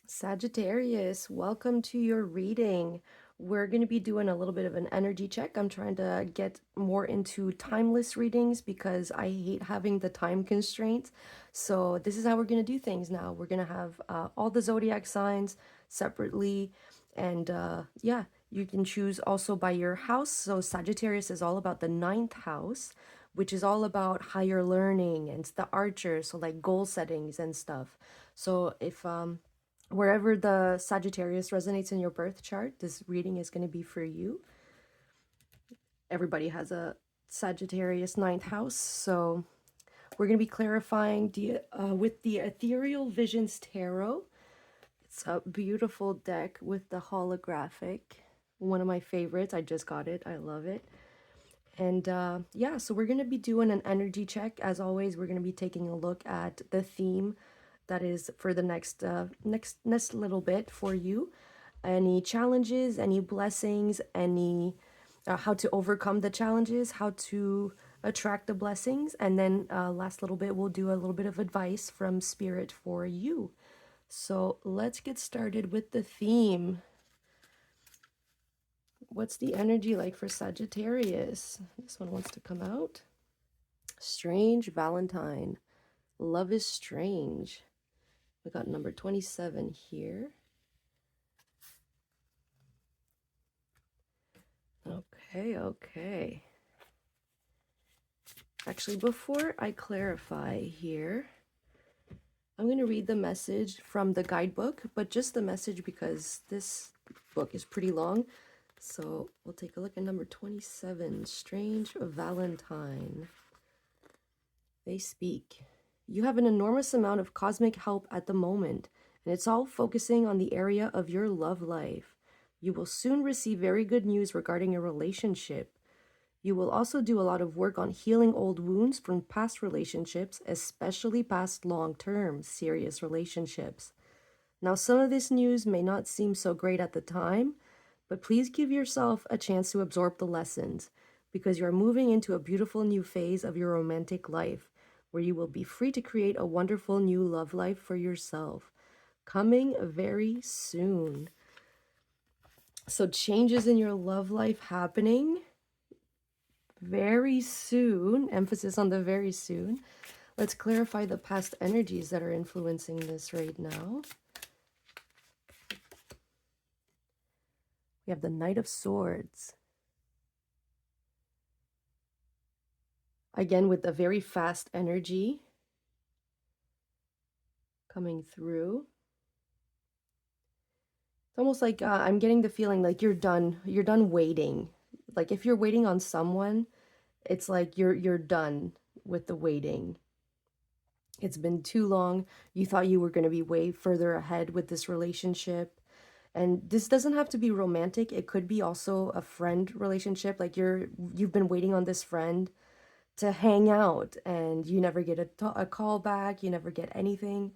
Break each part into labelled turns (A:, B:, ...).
A: Sagittarius, welcome to your reading. We're going to be doing a little bit of an energy check. I'm trying to get more into timeless readings because I hate having the time constraints. So this is how we're going to do things now. We're going to have all the zodiac signs separately. And yeah, you can choose also by your house. So Sagittarius is all about the ninth house, which is all about higher learning and it's the archer. So like goal settings and stuff. So if wherever the Sagittarius resonates in your birth chart, this reading is going to be for you. Everybody has a Sagittarius ninth house, so we're going to be clarifying with the Ethereal Visions Tarot. It's a beautiful deck with the holographic. One of my favorites. I just got it. I love it. And yeah, so we're going to be doing an energy check. As always, we're going to be taking a look at the theme that is for the next little bit for you. Any challenges, any blessings, any how to overcome the challenges, how to attract the blessings, and then last little bit we'll do a little bit of advice from spirit for you. So let's get started with the theme. What's the energy like for Sagittarius? This one wants to come out. Strange Valentine. Love is strange. We got number 27 here. Okay. Actually, before I clarify here, I'm going to read the message from the guidebook, but just the message because this book is pretty long. So we'll take a look at number 27, Strange Valentine. They speak. You have an enormous amount of cosmic help at the moment, and it's all focusing on the area of your love life. You will soon receive very good news regarding a relationship. You will also do a lot of work on healing old wounds from past relationships, especially past long-term, serious relationships. Now, some of this news may not seem so great at the time, but please give yourself a chance to absorb the lessons, because you're moving into a beautiful new phase of your romantic life, where you will be free to create a wonderful new love life for yourself. Coming very soon. So changes in your love life happening very soon, emphasis on the very soon. Let's clarify the past energies that are influencing this right now. We have the Knight of Swords. Again, with a very fast energy coming through. It's almost like I'm getting the feeling like you're done waiting. Like if you're waiting on someone, it's like you're done with the waiting. It's been too long. You thought you were going to be way further ahead with this relationship. And this doesn't have to be romantic. It could be also a friend relationship. Like you've been waiting on this friend to hang out and you never get a call back. You never get anything.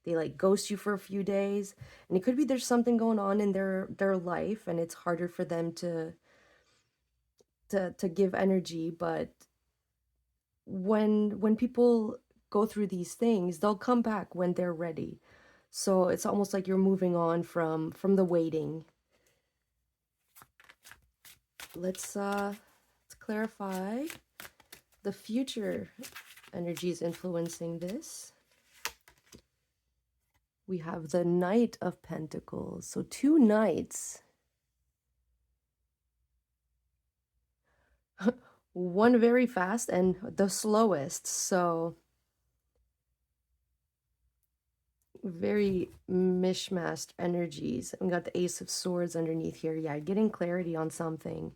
A: They like ghost you for a few days. And it could be there's something going on in their life and it's harder for them to give energy. But when people go through these things, they'll come back when they're ready. So it's almost like you're moving on from the waiting. Let's clarify the future energies influencing this. We have the Knight of Pentacles. So two knights. One very fast and the slowest. So very mishmashed energies. We got the Ace of Swords underneath here. Yeah, getting clarity on something.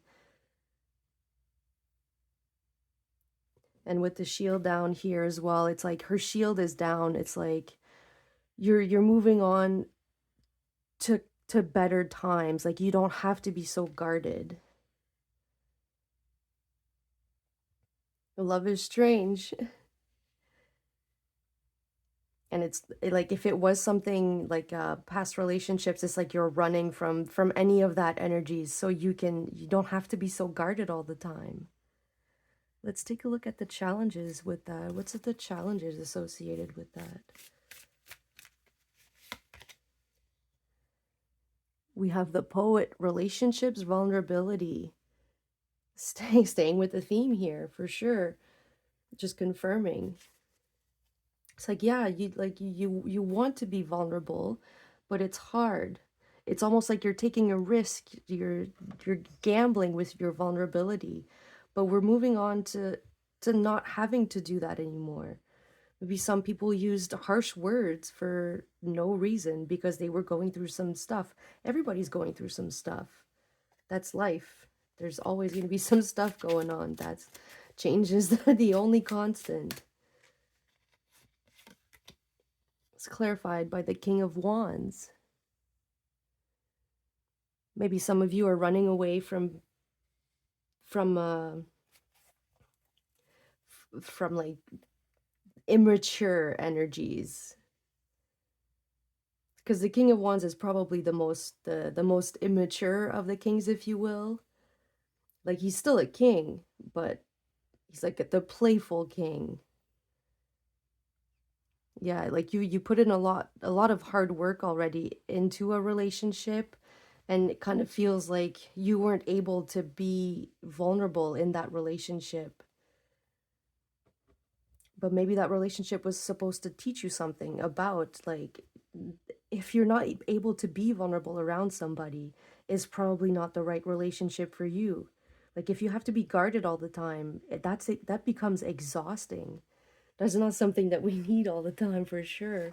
A: And with the shield down here as well, it's like her shield is down. It's like you're moving on to better times. Like you don't have to be so guarded. Love is strange. And it's like if it was something like past relationships, it's like you're running from any of that energies, so you don't have to be so guarded all the time. Let's take a look at the challenges with that. What's the challenges associated with that? We have the poet, relationships, vulnerability. Staying with the theme here for sure. Just confirming. It's like, yeah, you want to be vulnerable, but it's hard. It's almost like you're taking a risk. You're gambling with your vulnerability. But we're moving on to not having to do that anymore. Maybe some people used harsh words for no reason because they were going through some stuff. Everybody's going through some stuff. That's life. There's always going to be some stuff going on. That's change is the only constant. It's clarified by the King of Wands. Maybe some of you are running away from like immature energies, because the King of Wands is probably the most immature of the kings, if you will. Like, he's still a king, but he's like the playful king. Yeah, like you put in a lot of hard work already into a relationship, and it kind of feels like you weren't able to be vulnerable in that relationship. But maybe that relationship was supposed to teach you something about, like, if you're not able to be vulnerable around somebody, is probably not the right relationship for you. Like, if you have to be guarded all the time, that becomes exhausting. That's not something that we need all the time, for sure.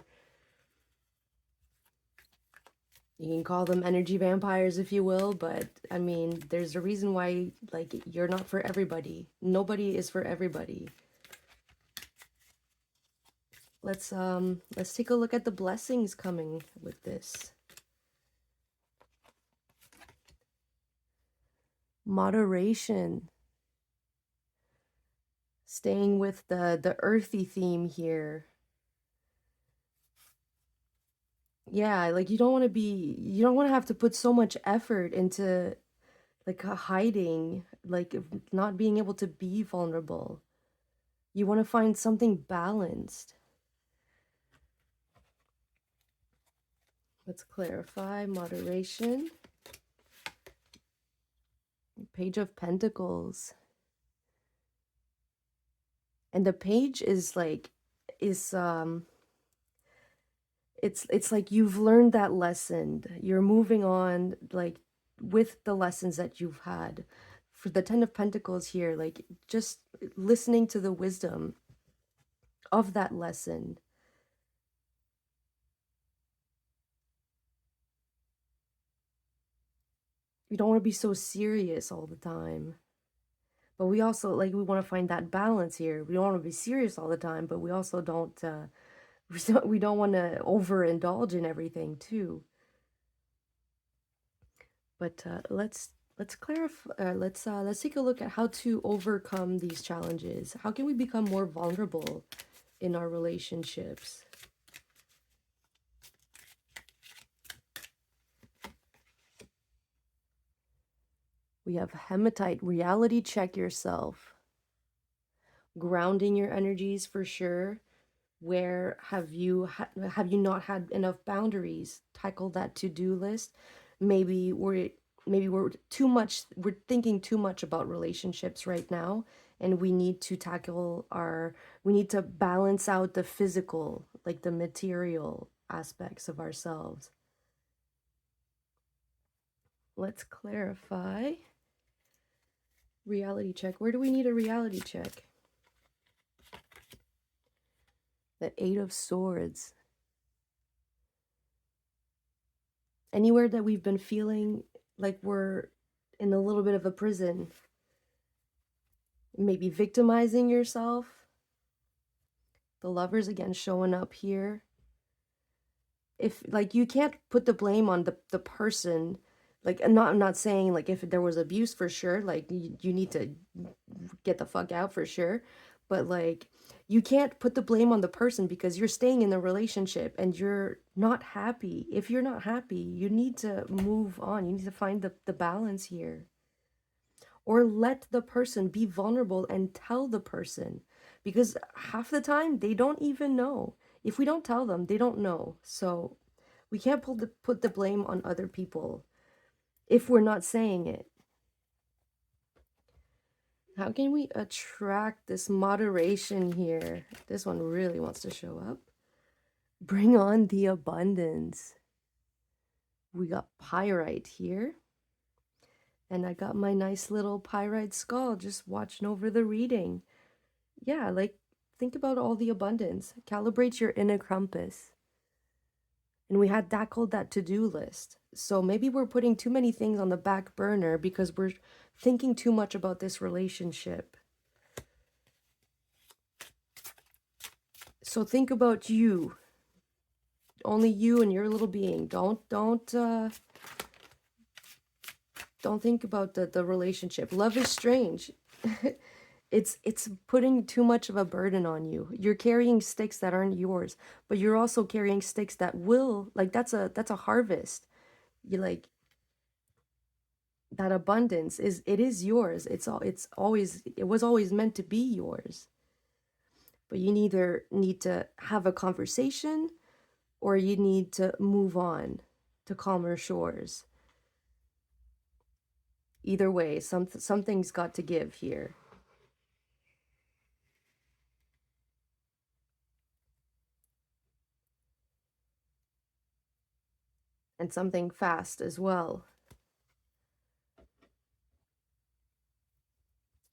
A: You can call them energy vampires if you will, but I mean, there's a reason why, like, you're not for everybody. Nobody is for everybody. Let's take a look at the blessings coming with this. Moderation. Staying with the earthy theme here. Yeah, like you don't want to have to put so much effort into like hiding, like not being able to be vulnerable. You want to find something balanced. Let's clarify moderation. Page of Pentacles. And the page is like, it's like you've learned that lesson. You're moving on, like, with the lessons that you've had. For the Ten of Pentacles here, like, just listening to the wisdom of that lesson. You don't want to be so serious all the time. But we also, like, we want to find that balance here. We don't want to be serious all the time, but we also don't, we don't want to overindulge in everything too. But let's clarify. Let's take a look at how to overcome these challenges. How can we become more vulnerable in our relationships? We have hematite. Reality check yourself. Grounding your energies for sure. Where have you not had enough boundaries? Tackle that to-do list. Maybe we're we're thinking too much about relationships right now, and we need to we need to balance out the physical, like the material aspects of ourselves. Let's clarify. Reality check. Where do we need a reality check? The Eight of Swords. Anywhere that we've been feeling like we're in a little bit of a prison. Maybe victimizing yourself. The Lovers again showing up here. If, like, you can't put the blame on the person. Like, I'm not saying, like, if there was abuse, for sure, like, you need to get the fuck out for sure. But, like, you can't put the blame on the person because you're staying in the relationship and you're not happy. If you're not happy, you need to move on. You need to find the balance here. Or let the person be vulnerable and tell the person, because half the time they don't even know. If we don't tell them, they don't know. So we can't put the blame on other people. if we're not saying it. How can we attract this moderation here? This one really wants to show up. Bring on the abundance. We got pyrite here. And I got my nice little pyrite skull just watching over the reading. Yeah, like think about all the abundance. Calibrate your inner compass. And we had tackled that to-do list. So maybe we're putting too many things on the back burner because we're thinking too much about this relationship. So think about you. Only you and your little being. Don't think about the relationship. Love is strange. It's putting too much of a burden on you. You're carrying sticks that aren't yours, but you're also carrying sticks that will, like that's a harvest. You like that abundance it is yours. It was always meant to be yours. But you either need to have a conversation or you need to move on to calmer shores. Either way, something's got to give here. And something fast as well.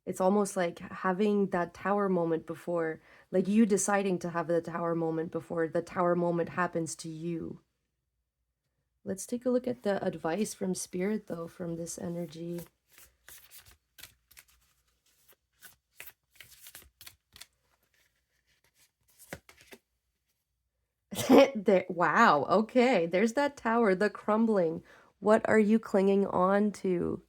A: It's almost like having that tower moment before, like you deciding to have the tower moment before the tower moment happens to you. Let's take a look at the advice from Spirit, though, from this energy. There, wow, okay, there's that tower, the crumbling. What are you clinging on to?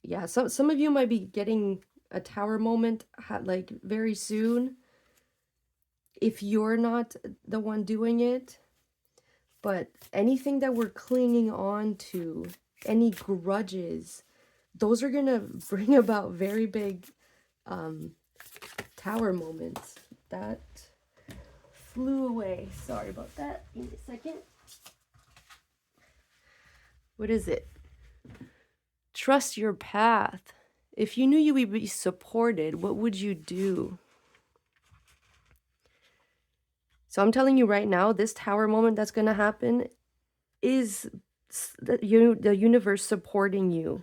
A: Yeah, some of you might be getting a tower moment like very soon if you're not the one doing it. But anything that we're clinging on to, any grudges, those are gonna bring about very big tower moments. That flew away. Sorry about that. Give me a second. What is it? Trust your path. If you knew you would be supported, what would you do? So I'm telling you right now, this tower moment that's going to happen is the universe supporting you.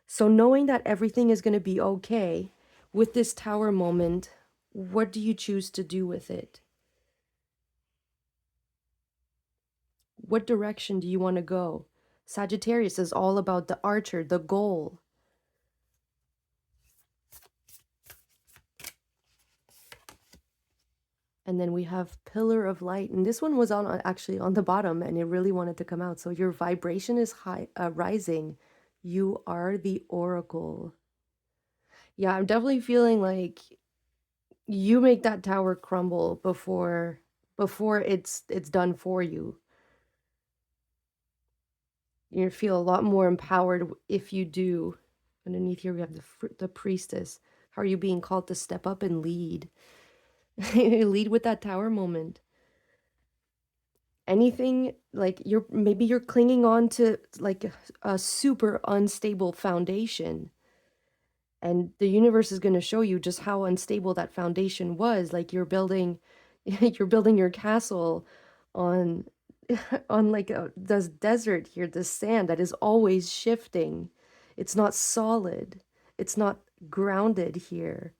A: So knowing that everything is going to be okay with this tower moment, what do you choose to do with it? What direction do you want to go? Sagittarius is all about the archer, the goal. And then we have Pillar of Light. And this one was actually on the bottom and it really wanted to come out. So your vibration is high, rising. You are the Oracle. Yeah, I'm definitely feeling like you make that tower crumble before it's done for you. You feel a lot more empowered if you do. Underneath here we have the priestess. How are you being called to step up and lead? Lead with that tower moment. Anything like maybe you're clinging on to like a super unstable foundation, and the universe is going to show you just how unstable that foundation was. Like you're building you're building your castle on on like this desert here, this sand that is always shifting. It's not solid, it's not grounded here.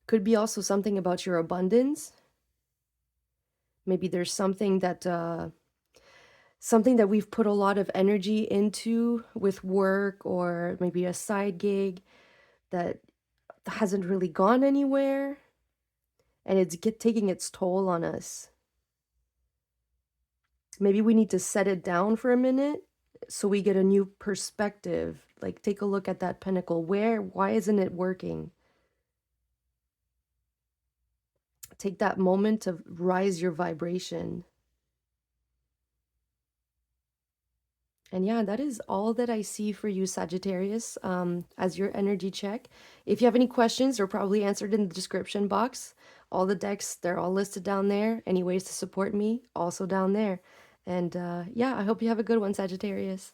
A: Could be also something about your abundance. Maybe there's something that we've put a lot of energy into with work, or maybe a side gig that hasn't really gone anywhere, and it's taking its toll on us. Maybe we need to set it down for a minute so we get a new perspective. Like take a look at that pentacle. Why isn't it working? Take that moment to rise your vibration. And yeah, that is all that I see for you, Sagittarius, as your energy check. If you have any questions, they're probably answered in the description box. All the decks, they're all listed down there. Any ways to support me, also down there. And yeah, I hope you have a good one, Sagittarius.